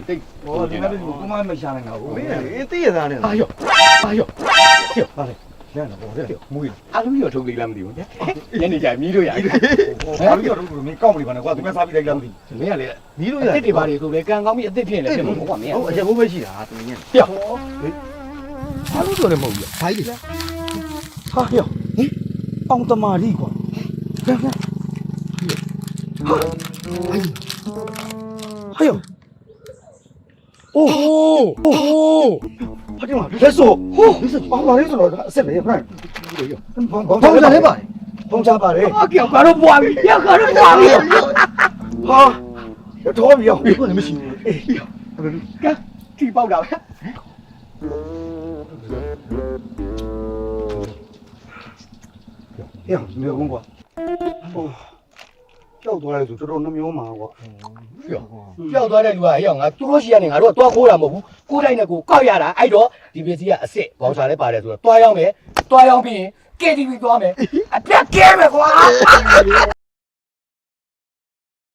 တိတ်ဟောဒီနေ့ကကိုမမရှာနိုင်တာဘူးမင်းအေးသိရသားနဲ့အာယောပါလေလမ်းတော့ဘောတဲ့မူးအာလူရောထုတ်လေးလားမသိဘူးညနေကြမီးလို့ရအာလူရောထုတ်လို့မင်းကောက်မလို့ပါနဲ့ကွာသူကစားပြီးလိုက်လားမသိဘူးမင်းကလေမီးလို့ရအစ်စ်တွေပါလေဆိုလေကံကောင်းပြီးအစ်စ်ဖြစ်နေတယ်ဖြစ်မှာကွာမင်းဟုတ်အရက်ဘိုးပဲရှိတာသူညပြဟောအာလူရောလည်းမဟုတ်ဘူးဘာကြီးလဲဟာယောဟင်အောင်တမာရီကွာလမ်းဟာဟာယောโอ้โอ้ဘာကြောင့်လဲဆိုဟိုဘာပါလဲဆိုတော့အစ်စ်ပဲဖရိုင်းဘောင်းချလဲပါဘောင်းချပါတယ်အကြောက်ကတော့ပွားပြီရောက်ကတော့ပွားပြီဟာတော့ပြီရောဘယ်နဲ့မရှိဘူးကဲတီပေါက်တာပဲဟဲ့မြေကုန်းကွာဟိုကြောက်သွားတယ်ဆိုတော်တော်နှမျိုးမှာကွာကြောက်သွားတဲ့လူကဟဲ့ငါသူတို့ရှိရနေငါတို့ကတွားခိုးတာမဟုတ်ဘူးကိုယ်တိုင်နဲ့ကိုကောက်ရတာအဲ့တော့ဒီပစ္စည်းကအစ်စ်ဘောင်ချလဲပါတယ်ဆိုတော့တွားရောက်မယ်တွားရောက်ပြီးရင် KTV တွားမယ်အပြတ်ကဲမယ်ကွာ